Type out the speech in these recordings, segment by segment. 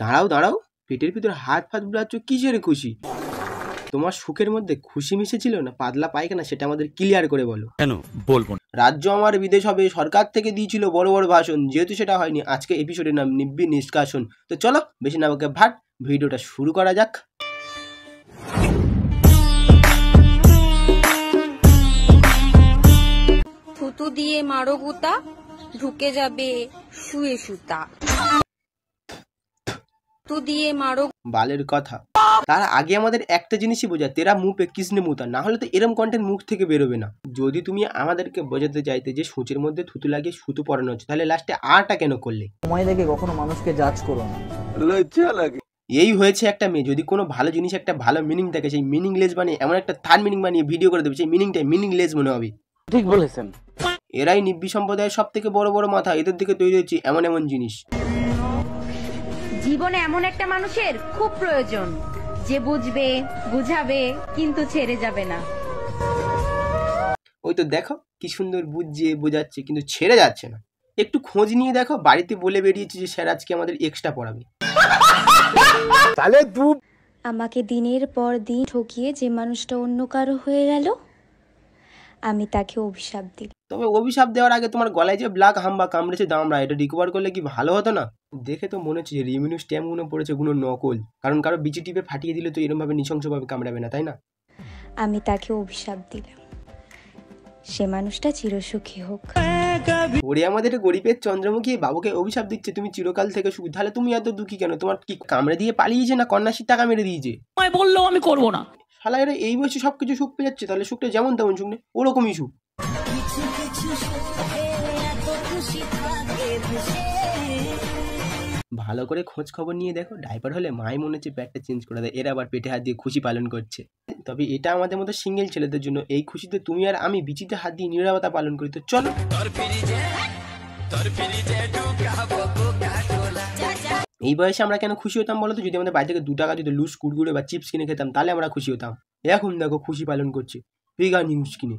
দাঁড়াও দাঁড়াও, পেটের ভিতরে হাত ফাত বুলাচ্ছ কিসের খুশি? তোমার সুখের মধ্যে খুশি মিশেছিল না পাতলা পায়খানা, সেটা আমাদের ক্লিয়ার করে বলো। কেন বলবো না? রাজ্য আমার বিদেশ হবে, সরকার থেকে দিয়েছিল বড় বড় ভাষণ, যেহেতু সেটা হয়নি আজকে এপিসোডের নাম নিব্বি নিষ্কাশন। তো চলো বেশি না বকে ভাট, ভিডিওটা শুরু করা যাক। থুতু দিয়ে মারো গুতা, ঢুকে যাবে শুয়ে সুতা। থুতু দিয়ে মারো বালের কথা। তার আগে আমাদের একটা জিনিসই বোঝা, তেরা মুখ পে কিসনে মুতা, না হলে তো এরম কন্টেন্ট মুখ থেকে বেরোবে না। যদি তুমি আমাদেরকে বোঝাতে চাইতে যে সূচের মধ্যে থুতু লাগিয়ে সুতো পরানো হচ্ছে, তাহলে লাস্টে আটা কেন করলে? সময় দেখে কখনো মানুষকে জাজ করো না, লজ্জা লাগে। এই হয়েছে একটা মেয়ে, যদি কোনো ভালো জিনিস একটা ভালো মিনিং থাকে, সেই মিনিংলেস বানিয়ে এমন একটা থার্ড মিনিং বানিয়ে ভিডিও করে দেবে, সেই মিনিংটাই মিনিংলেস মনে হবে। ঠিক বলেছেন। এরাই নিব্বি সম্প্রদায়ের সব থেকে বড় বড় মাথা, এদের দিকে তৈরি হচ্ছে এমন এমন জিনিস। জীবনে এমন একটা মানুষের খুব প্রয়োজন, যে বুঝবে বুঝাবে কিন্তু ছেড়ে যাবে না। ওই তো দেখো কি সুন্দর বুঝিয়ে বোঝাচ্ছে, কিন্তু ছেড়ে যাচ্ছে না। একটু খোঁজ নিয়ে দেখো, বাড়িতে বলে বেরিয়েছে যে স্যার আজকে আমাদের এক্সট্রা পড়াবে। তাহলে আমাকে দিনের পর দিন ঠকিয়ে যে মানুষটা অন্য কারো হয়ে গেল, আমি তাকে অভিশাপ দিই। তবে অভিশাপ দেওয়ার আগে তোমার গলায় যে ব্ল্যাক হাম্বা কামড়েছে দামড়া, এটা রিকভার করলে কি ভালো হতো না? দেখে তো মনে হচ্ছে যে রিমিনিউ স্ট্যাম্প গুলো পড়েছে, গুলো নকল। কারণ কারো বিচি টিপে ফাটিয়ে দিলে তো এরকম ভাবে নৃশংসভাবে কামড়াবে না, তাই না? আমি তাকে অভিশাপ দিলাম, সে মানুষটা চিরসুখী হোক। ওরে আমাদের গরিবের চন্দ্রমুখী বাবুকে অভিশাপ দিচ্ছে তুমি চিরকাল থেকে সুখী। তাহলে তুমি এত দুঃখী কেন? তোমার কি কামড়ে দিয়ে পালিয়েছে না কন্যাশ্রীর টাকা মেরে দিয়েছে? বললো আমি করবো না। শালা এরা এই বয়সে সবকিছু সুখ পেয়ে যাচ্ছে, তাহলে সুখটা যেমন তেমন সুখ নেই, ওরকমই সুখ। ভালো করে খোঁজ খবর নিয়ে দেখো, ডাইপার হলে মাই মনে হচ্ছে প্যাডটা চেঞ্জ করে দেয়। এরা আবার পেটে হাত দিয়ে খুশি পালন করছে। তবে এটা আমাদের মতো সিঙ্গেল ছেলেদের জন্য। এই খুশিতে তুমি আর আমি বিচিতে হাত দিয়ে নিরাপত্তা পালন করি। তো চলো, এই বয়সে আমরা কেন খুশি হতাম বলো তো? যদি আমাদের বাড়ি থেকে 2 টাকা যদি লুজ কুড়কুড়ে বা চিপস কিনে খেতাম, তাহলে আমরা খুশি হতাম। এখন দেখো খুশি পালন করছে ফিগা নিউজ কিনে।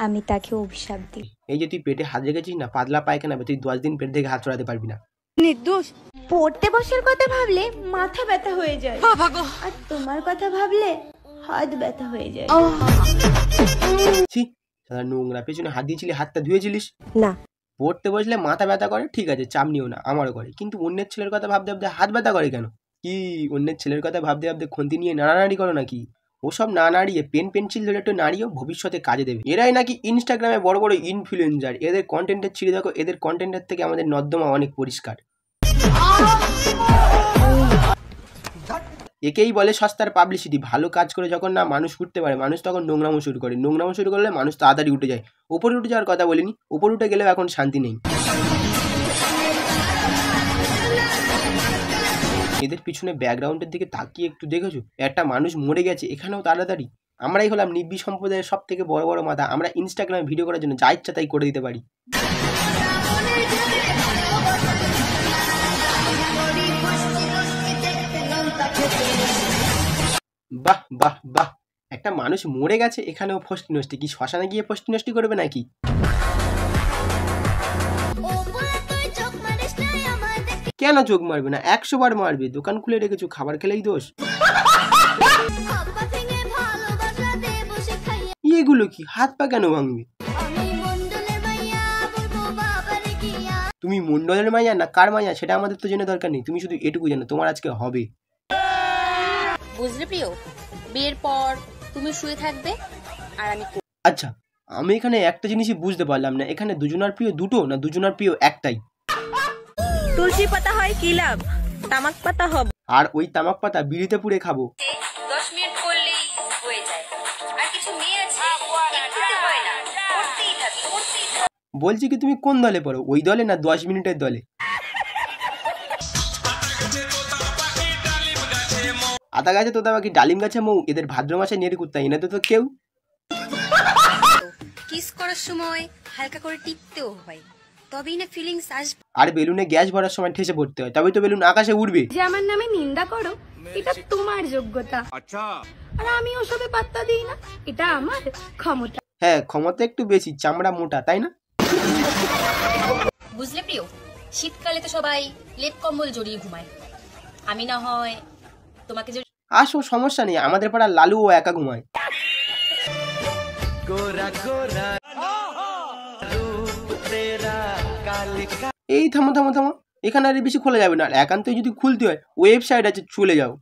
আমি তাকে অভিশাপ দিই। এই যে তুই পেটে হাত রেখেছিস না, পাতলা পায়খানা, তুই 10 দিন পেট থেকে হাত ছড়াতে পারবি না। নির্দোষ। পড়তে বসার কথা ভাবলে মাথা ব্যথা হয়ে যায়, আর তোমার কথা ভাবলে হাত ব্যথা হয়ে যায়। ছি, সারা নোংরা, পেছনে হাত দিয়েছিলি, হাতটা ধুয়েছিলিস না। পড়তে বসলে মাথা ব্যথা করে, ঠিক আছে, চাপ নিও না, আমারও করে। কিন্তু অন্যের ছেলের কথা ভাবতে ভাবতে হাত ব্যথা করে কেন? কি অন্যের ছেলের কথা ভাবতে ভাবতে খন্তি নিয়ে নাড়ানাড়ি করো নাকি? ওসব না নাড়িয়ে পেন পেন্সিল ধরে একটু নাড়িয়েও ভবিষ্যতে কাজে দেবে। এরাই নাকি ইনস্টাগ্রামে বড় বড় ইনফ্লুয়েন্সার। এদের কন্টেন্টের ছিঁড়ে দেখো, এদের কন্টেন্টের থেকে আমাদের নর্দমা অনেক পরিষ্কার। একেই বলে সস্তার পাবলিসিটি। ভালো কাজ করে যখন না মানুষ উঠতে পারে, মানুষ তখন নোংরামো শুরু করে। নোংরামো শুরু করলে মানুষ তাড়াতাড়ি উঠে যায়। উপরে উঠে যাওয়ার কথা বলিনি, উপরে উঠে গেলেও এখন শান্তি নেই। এদের পিছনে ব্যাকগ্রাউন্ডের দিকে তাকিয়ে একটু দেখেছো, একটা মানুষ মরে গেছে, এখানেও তাড়াতাড়ি। আমরাই হলাম নিব্বি সম্প্রদায়ের সব থেকে বড় বড় মাথা। আমরা ইনস্টাগ্রামে ভিডিও করার জন্য যা ইচ্ছা তাই করে দিতে পারি। বাহ বাহ বাহ, একটা মানুষ মরে গেছে, এখানেও ফষ্টি নষ্টি। কি শ্মশানে গিয়ে ফষ্টি নষ্টি করবে নাকি? কেন চোখ মারবে না? 100 বার মারবে। দোকান খুলে রেখেছো, খাবার খেলেই দোষ। এগুলো কি? হাত পা কেন ভাঙবে? তুমি মন্ডলের মাইয়া না কার মাইয়া সেটা আমাদের তো জেনে দরকার নেই। তুমি শুধু এটুকু জানো, তোমার আজকে হবে। বুঝলে প্রিয়, বিয়ের পর তুমি শুয়ে থাকবে আর আমি। আচ্ছা, আমি এখানে একটা জিনিসই বুঝতে পারলাম না, এখানে দুজনার প্রিয় দুটো না দুজনার প্রিয় একটাই? তুলসী পাতা হয় কি লাভ, তামাক পাতা হবে। আর ওই তামাক পাতা বিড়িতে পুড়ে খাবো। 10 মিনিট করলেই হয়ে যায়। আর কিছু মেয়ে আছে একটুতে হয় না, করতেই থাকে। বলছি কি তুমি কোন দলে পড়ো, ওই দলে না 10 মিনিটের দলে? আতা গাছে তোতা পাখি, ডালিম গাছে মৌ, এদের ভাদ্র মাসে নেড়ে কুত্তা, এনাদের তো কেউ। কিস করার সময় হালকা করে টিপতেও হয়, তবেই না ফিলিংস আসবে। আর বেলুনে গ্যাস ভরার সময় ঠেসে পড়তে হয়, তবেই তো বেলুন আকাশে উঠবে। যে আমার নামে নিন্দা করো, এটা তোমার যোগ্যতা। আর আমি ওসবে পাত্তা দিই না, এটা আমার ক্ষমতা। হ্যাঁ, ক্ষমতা একটু বেশি, চামড়া মোটা, তাই না? বুঝলে প্রিয়, শীতকালে তো সবাই লেপ কম্বল জড়িয়ে ঘুমায়, আমি না হয় তোমাকে আসো, সমস্যা নেই, আমাদের পাড়ার লালু ও একা ঘুমায়। এই থামো থামো থামো, এখানে আর বেশি খোলা যাবে না, আর একান্তই যদি খুলতে হয় ওয়েবসাইট আছে, চলে যাও।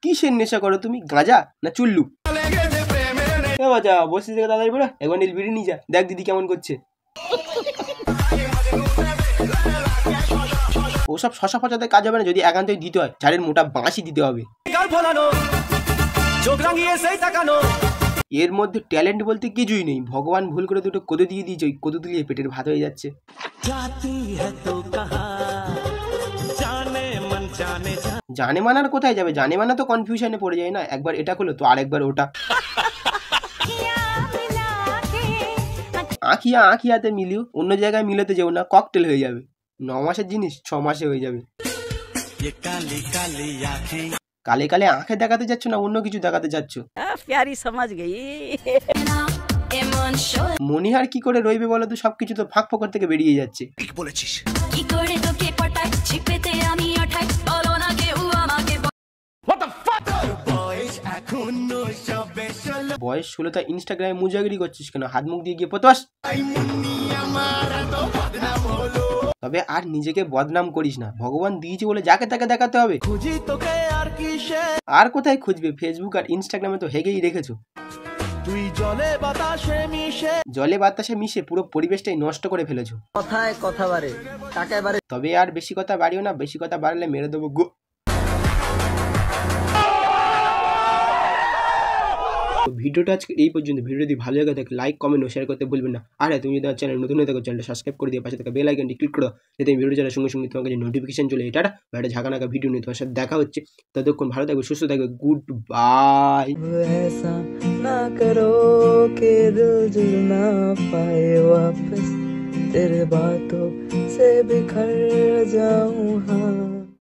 কিসের নেশা করো তুমি, গাঁজা না চুল্লু? বাচ্চা বসে থেকে দাদাই বলো, একবার নীল বিড়ি নিয়ে যা, দেখ দিদি কেমন করছে। ওসব শশা ফসাতে কাজ হবে না, যদি একান্তই দিতে হয় ঝাড়ের মোটা বাঁশি দিতে হবে। এর মধ্যে ট্যালেন্ট বলতে কিছুই নেই, ভগবান ভুল করে দুটো কোদো দিয়ে দিয়েছে, ওই কোদো দিলে পেটের ভাত হয়ে যাচ্ছে। জানে মানার কোথায় যাবে, জানে মানা তো কনফিউশনে পড়ে যায় না, একবার এটা খোলো তো আরেকবার ওটা। আঁখিয়া আঁখিয়াতে মিলিও, অন্য জায়গায় মিলাতে যেও না, ককটেল হয়ে যাবে। 9 মাসের জিনিস 6 মাসে হয়ে যাবে। কালে কালে আঁখে দেখাতে যাচ্ছ না অন্য কিছু দেখাতে যাচ্ছ? প্যারি সমাজ গেই। মনিহার কি করে রইবে বলো তো, সবকিছু তো ফাঁক ফোকর থেকে বেরিয়ে যাচ্ছে। ঠিক বলেছিস। বয়স 16 তা ইনস্টাগ্রামে মুজাগিরি করছিস কেন, হাত মুখ দিয়ে গিয়ে পতোস। তবে আর নিজেকে বদনাম করিস না, ভগবান দিয়েছে বলে যাকে তাকে দেখাতে হবে। আর কোথায় খুঁজবে, ফেসবুক আর ইনস্টাগ্রামে তো হেগেই রেখেছো। তুই জলে বাতাসে মিশে পুরো পরিবেশটাই নষ্ট করে ফেলেছো। কথায় কথা বাড়ে, টাকায় বাড়ে। তবে আর বেশি কথা বাড়িও না, বেশি কথা বাড়লে মেরে দেবো গো। ভিডিওটা আজকে এই পর্যন্ত। ভিডিও যদি ভালো লাগে থাকে লাইক কমেন্ট ও শেয়ার করতে ভুলবেন না। আর তুমি যদি আমার চ্যানেল নতুন হয়ে থাকো, চ্যানেলটা সাবস্ক্রাইব করে দিয়ে পাশে থাকা বেল আইকনটি ক্লিক করো, যাতে ভিডিও ছাড়ার সঙ্গে সঙ্গে তোমার কাছে নোটিফিকেশন চলে। এটা একটা ঝাঁকানাকা ভিডিও নিয়ে তোমার সাথে দেখা হচ্ছে। ততক্ষণ ভালো থাকবে, সুস্থ থাকবে, গুড বাই। ऐसा ना करो कि दिल जुड़ ना पाए वापस, तेरे बातों से बिखर जाऊं। हाँ